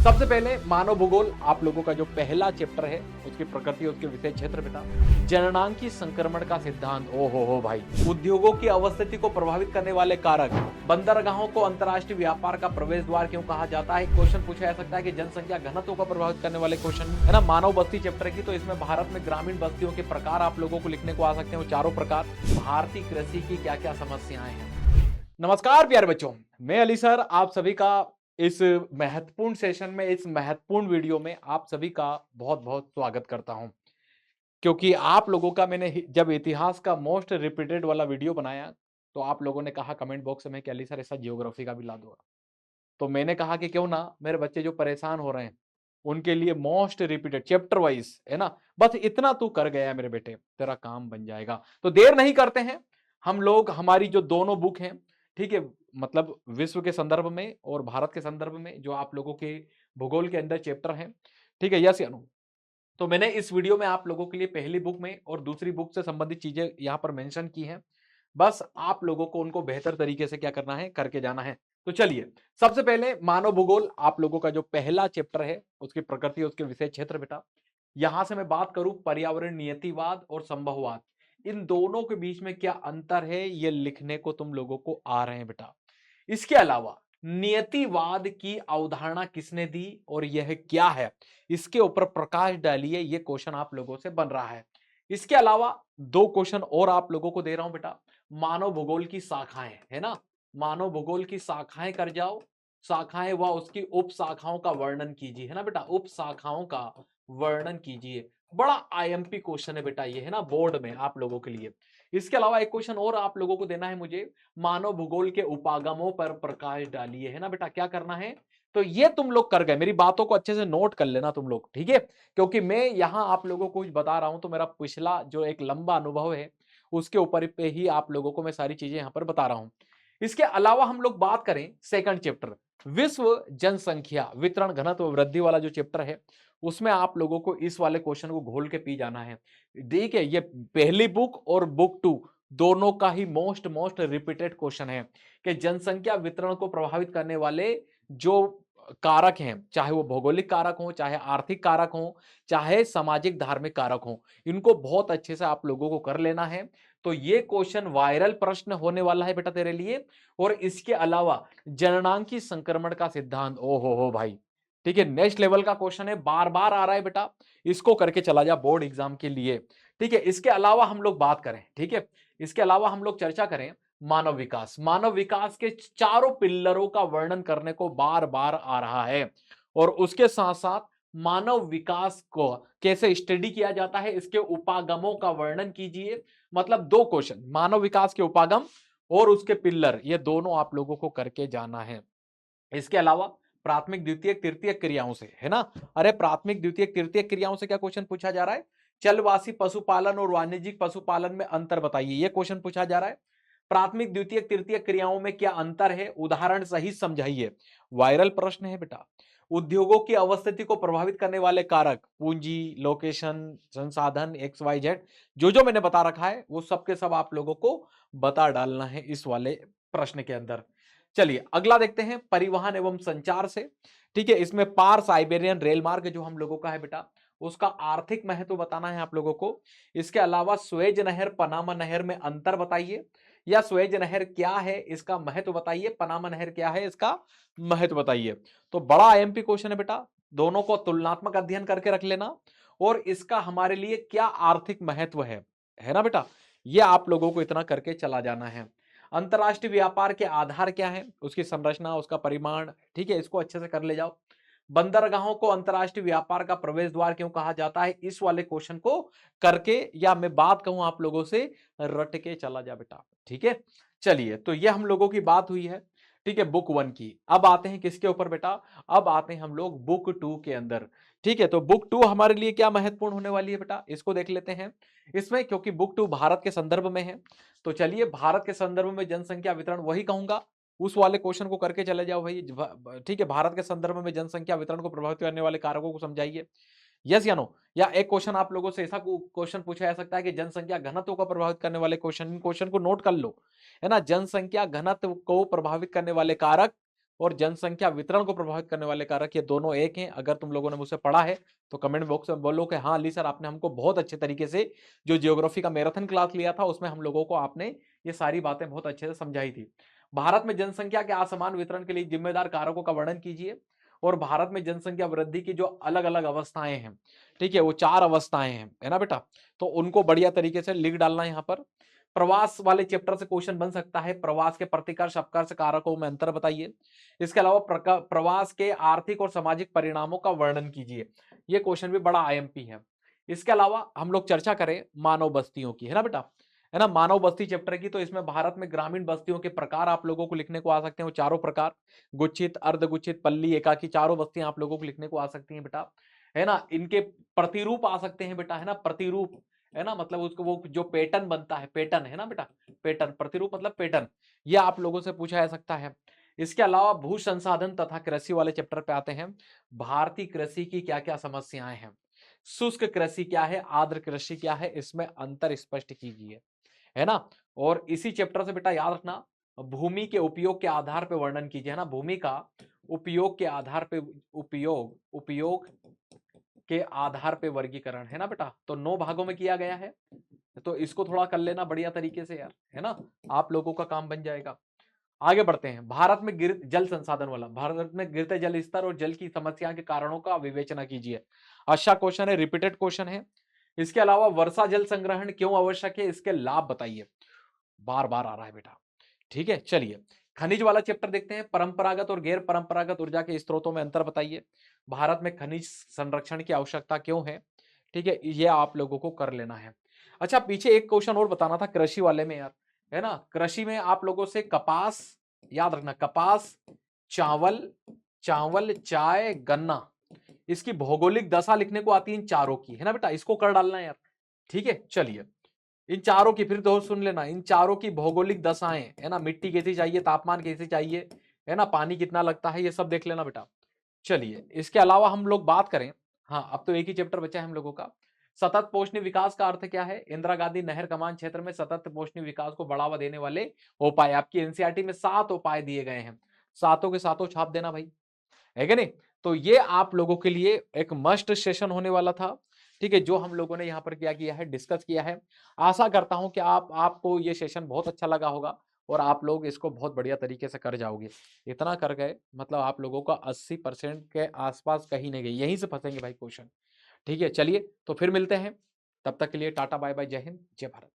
सबसे पहले मानव भूगोल आप लोगों का जो पहला चैप्टर है उसकी प्रकृति, उसके विषय क्षेत्र बेटा। जननांगी संक्रमण का सिद्धांत, ओ हो भाई। उद्योगों की अवस्थिति को प्रभावित करने वाले कारक। बंदरगाहों को अंतर्राष्ट्रीय व्यापार का प्रवेश द्वार क्यों कहा जाता है। क्वेश्चन पूछा जा सकता है कि जनसंख्या घनत्व को प्रभावित करने वाले क्वेश्चन है ना। मानव बस्ती चैप्टर की, तो इसमें भारत में ग्रामीण बस्तियों के प्रकार आप लोगों को लिखने को आ सकते हैं, वो चारों प्रकार। भारतीय कृषि की क्या क्या समस्याएं हैं। नमस्कार प्यारे बच्चों, मैं अली सर आप सभी का इस महत्वपूर्ण सेशन में, इस महत्वपूर्ण वीडियो में आप सभी का बहुत बहुत स्वागत करता हूं। क्योंकि आप लोगों का मैंने जब इतिहास का मोस्ट रिपीटेड वाला वीडियो बनाया तो आप लोगों ने कहा कमेंट बॉक्स में कि अली सर ऐसा जियोग्राफी का भी ला दो। तो मैंने कहा कि क्यों ना मेरे बच्चे जो परेशान हो रहे हैं उनके लिए मोस्ट रिपीटेड चैप्टर वाइज, है ना। बस इतना तू कर गया मेरे बेटे, तेरा काम बन जाएगा। तो देर नहीं करते हैं हम लोग, हमारी जो दोनों बुक हैं, ठीक है, मतलब विश्व के संदर्भ में और भारत के संदर्भ में जो आप लोगों के भूगोल के अंदर चैप्टर हैं, ठीक है, यस या नो। तो मैंने इस वीडियो में आप लोगों के लिए पहली बुक में और दूसरी बुक से संबंधित चीजें यहां पर मेंशन की हैं। बस आप लोगों को उनको बेहतर तरीके से क्या करना है, करके जाना है। तो चलिए, सबसे पहले मानव भूगोल आप लोगों का जो पहला चैप्टर है उसकी प्रकृति, उसके विषय क्षेत्र बेटा। यहां से मैं बात करूं पर्यावरण नियतिवाद और संभववाद, इन दोनों के बीच में क्या अंतर है ये लिखने को तुम लोगों को आ रहे हैं बेटा। इसके अलावा नियतिवाद की अवधारणा किसने दी और यह क्या है, इसके ऊपर प्रकाश डालिए, ये क्वेश्चन आप लोगों से बन रहा है। इसके अलावा दो क्वेश्चन और आप लोगों को दे रहा हूं बेटा। मानव भूगोल की शाखाएं, है ना, मानव भूगोल की शाखाएं कर जाओ। शाखाएं व उसकी उप शाखाओं का वर्णन कीजिए, है ना बेटा, उप शाखाओं का वर्णन कीजिए। बड़ा आईएमपी क्वेश्चन है बेटा ये, है ना, बोर्ड में आप लोगों के लिए। इसके अलावा एक क्वेश्चन और आप लोगों को देना है मुझे, मानव भूगोल के उपागमों पर प्रकाश डालिए, है ना बेटा, क्या करना है। तो ये तुम लोग कर गए, मेरी बातों को अच्छे से नोट कर लेना तुम लोग, ठीक है। क्योंकि मैं यहां आप लोगों को कुछ बता रहा हूं तो मेरा पिछला जो एक लंबा अनुभव है उसके ऊपर पे ही आप लोगों को मैं सारी चीजें यहां पर बता रहा हूं। इसके अलावा हम लोग बात करें सेकंड चैप्टर, विश्व जनसंख्या वितरण घनत्व वृद्धि वाला जो चैप्टर है, उसमें आप लोगों को इस वाले क्वेश्चन को घोल के पी जाना है। देखिए, ये पहली बुक और बुक 2 दोनों का ही मोस्ट मोस्ट रिपीटेड क्वेश्चन है कि जनसंख्या वितरण को प्रभावित करने वाले जो कारक हैं, चाहे वो भौगोलिक कारक हो, चाहे आर्थिक कारक हो, चाहे सामाजिक धार्मिक कारक हो, इनको बहुत अच्छे से आप लोगों को कर लेना है। तो ये क्वेश्चन वायरल प्रश्न होने वाला है बेटा तेरे लिए। और इसके अलावा जननांगी संक्रमण का सिद्धांत, ओ हो भाई, ठीक है, नेक्स्ट लेवल का क्वेश्चन है, बार बार आ रहा है बेटा, इसको करके चला जा बोर्ड एग्जाम के लिए, ठीक है। इसके अलावा हम लोग बात करें, ठीक है, इसके अलावा हम लोग चर्चा करें मानव विकास। मानव विकास के चारों पिल्लरों का वर्णन करने को बार बार आ रहा है। और उसके साथ साथ मानव विकास को कैसे स्टडी किया जाता है, इसके उपागमों का वर्णन कीजिए। मतलब दो क्वेश्चन, मानव विकास के उपागम और उसके पिल्लर, ये दोनों आप लोगों को करके जाना है। इसके अलावा प्राथमिक द्वितीयक तृतीयक क्रियाओं से, है ना, अरे प्राथमिक द्वितीयक तृतीयक क्रियाओं से क्या क्वेश्चन पूछा जा रहा है। चलवासी पशुपालन और वाणिज्यिक पशुपालन में अंतर बताइए, यह क्वेश्चन पूछा जा रहा है। प्राथमिक द्वितीयक तृतीयक क्रियाओं में क्या अंतर है, उदाहरण सहित समझाइए। वायरल प्रश्न है बेटा। उद्योगों की अवस्थिति को प्रभावित करने वाले कारक, पूंजी, लोकेशन, संसाधन, एक्स वाई जेड, जो जो मैंने बता रखा है वो सब के सब आप लोगों को बता डालना है इस वाले प्रश्न के अंदर। चलिए अगला देखते हैं, परिवहन एवं संचार से, ठीक है। इसमें पार साइबेरियन रेल मार्ग जो हम लोगों का है बेटा, उसका आर्थिक महत्व बताना है आप लोगों को। इसके अलावा स्वेज नहर पनामा नहर में अंतर बताइए, या स्वेज नहर क्या है इसका महत्व बताइए, पनामा नहर क्या है इसका महत्व बताइए। तो बड़ा आईएमपी क्वेश्चन है बेटा, दोनों को तुलनात्मक अध्ययन करके रख लेना। और इसका हमारे लिए क्या आर्थिक महत्व है ना बेटा, ये आप लोगों को इतना करके चला जाना है। अंतरराष्ट्रीय व्यापार के आधार क्या है, उसकी संरचना, उसका परिमाण, ठीक है, इसको अच्छे से कर ले जाओ। बंदरगाहों को अंतरराष्ट्रीय व्यापार का प्रवेश द्वार क्यों कहा जाता है, इस वाले क्वेश्चन को करके, या मैं बात कहूं आप लोगों से, रट के चला जा बेटा, ठीक है। चलिए, तो ये हम लोगों की बात हुई है, ठीक है, बुक 1 की। अब आते हैं किसके ऊपर बेटा, अब आते हैं हम लोग बुक 2 के अंदर, ठीक है। तो बुक 2 हमारे लिए क्या महत्वपूर्ण होने वाली है बेटा, इसको देख लेते हैं। इसमें क्योंकि बुक 2 भारत के संदर्भ में है, तो चलिए भारत के संदर्भ में जनसंख्या वितरण वही कहूंगा, उस वाले क्वेश्चन को करके चले जाओ भाई, ठीक है। भारत के संदर्भ में जनसंख्या वितरण को प्रभावित करने वाले कारकों को समझाइए, यस या नो। या एक क्वेश्चन आप लोगों से ऐसा क्वेश्चन पूछा जा सकता है कि जनसंख्या घनत्व को प्रभावित करने वाले क्वेश्चन, इन क्वेश्चन को नोट कर लो, है ना। जनसंख्या घनत्व को प्रभावित करने वाले कारक और जनसंख्या वितरण को प्रभावित करने वाले कारक, ये दोनों एक हैं। अगर तुम लोगों ने मुझसे पढ़ा है तो कमेंट बॉक्स में बोलो कि हाँ अली सर आपने हमको बहुत अच्छे तरीके से जो जियोग्राफी का मैराथन क्लास लिया था उसमें हम लोगों को आपने ये सारी बातें बहुत अच्छे से समझाई थी। भारत में जनसंख्या के असमान वितरण के लिए जिम्मेदार कारकों का वर्णन कीजिए। और भारत में जनसंख्या वृद्धि की जो अलग अलग अवस्थाएं हैं, ठीक है, वो 4 अवस्थाएं हैं, है ना बेटा, तो उनको बढ़िया तरीके से लिख डालना है यहाँ पर। प्रवास वाले चैप्टर से क्वेश्चन बन सकता है, प्रवास के प्रतिकर्ष अपकर्ष कारकों में अंतर बताइए। इसके अलावा प्रवास के आर्थिक और सामाजिक परिणामों का वर्णन कीजिए, ये क्वेश्चन भी बड़ा आईएमपी है। इसके अलावा हम लोग चर्चा करें मानव बस्तियों की, है ना बेटा, है ना, मानव बस्ती चैप्टर की, तो इसमें भारत में ग्रामीण बस्तियों के प्रकार आप लोगों को लिखने को आ सकते हैं, वो चारों प्रकार, गुच्छित, अर्धगुच्छित, पल्ली, एकाकी, चारों बस्तियां आप लोगों को लिखने को आ सकती हैं बेटा, है ना। इनके प्रतिरूप आ सकते हैं बेटा, है ना, प्रतिरूप, है ना, मतलब उसको वो जो पैटर्न बनता है, पैटर्न, है ना बेटा, पैटर्न, प्रतिरूप मतलब पैटर्न, ये आप लोगों से पूछा जा सकता है। इसके अलावा भू संसाधन तथा कृषि वाले चैप्टर पे आते हैं। भारतीय कृषि की क्या क्या समस्याएं हैं, शुष्क कृषि क्या है, आर्द्र कृषि क्या है, इसमें अंतर स्पष्ट कीजिए, है ना। और इसी चैप्टर से बेटा याद रखना, भूमि के उपयोग के आधार पर वर्णन कीजिए, है ना, भूमि का उपयोग के आधार पे, उपयोग के आधार पे वर्गीकरण, है ना बेटा, तो 9 भागों में किया गया है, तो इसको थोड़ा कर लेना बढ़िया तरीके से यार, है ना, आप लोगों का काम बन जाएगा। आगे बढ़ते हैं, भारत में गिर जल संसाधन वाला, भारत में गिरते जल स्तर और जल की समस्या के कारणों का विवेचना कीजिए। अच्छा क्वेश्चन है, रिपीटेड क्वेश्चन है। इसके अलावा वर्षा जल संग्रहण क्यों आवश्यक है, इसके लाभ बताइए, बार बार आ रहा है बेटा, ठीक है। चलिए खनिज वाला चैप्टर देखते हैं, परंपरागत और गैर परंपरागत ऊर्जा के स्रोतों में अंतर बताइए, भारत में खनिज संरक्षण की आवश्यकता क्यों है, ठीक है, ये आप लोगों को कर लेना है। अच्छा पीछे एक क्वेश्चन और बताना था कृषि वाले में यार, है ना, कृषि में आप लोगों से कपास, याद रखना कपास, चावल, चाय, गन्ना, इसकी भौगोलिक दशा लिखने को आती है इन चारों की, है ना बेटा, इसको कर डालना है यार, ठीक है। चलिए इन चारों की फिर तो सुन लेना, इन चारों की भौगोलिक दशाएं, है ना, मिट्टी कैसी चाहिए, तापमान कैसे चाहिए, है ना, पानी कितना लगता है, ये सब देख लेना बेटा। चलिए इसके अलावा हम लोग बात करें, हाँ अब तो एक ही चैप्टर बचा है हम लोगों का, सतत पोषणीय विकास का अर्थ क्या है, इंदिरा गांधी नहर कमान क्षेत्र में सतत पोषणीय विकास को बढ़ावा देने वाले उपाय, आपकी एनसीईआरटी में 7 उपाय दिए गए हैं, सातों के सातों छाप देना भाई, है कि नहीं। तो ये आप लोगों के लिए एक मस्ट सेशन होने वाला था, ठीक है, जो हम लोगों ने यहाँ पर क्या किया है, डिस्कस किया है। आशा करता हूं कि आपको ये सेशन बहुत अच्छा लगा होगा और आप लोग इसको बहुत बढ़िया तरीके से कर जाओगे। इतना कर गए मतलब आप लोगों का 80% के आसपास कहीं नहीं गई, यहीं से फंसेंगे भाई क्वेश्चन, ठीक है। चलिए तो फिर मिलते हैं, तब तक के लिए टाटा बाय बाय, जय हिंद जय भारत।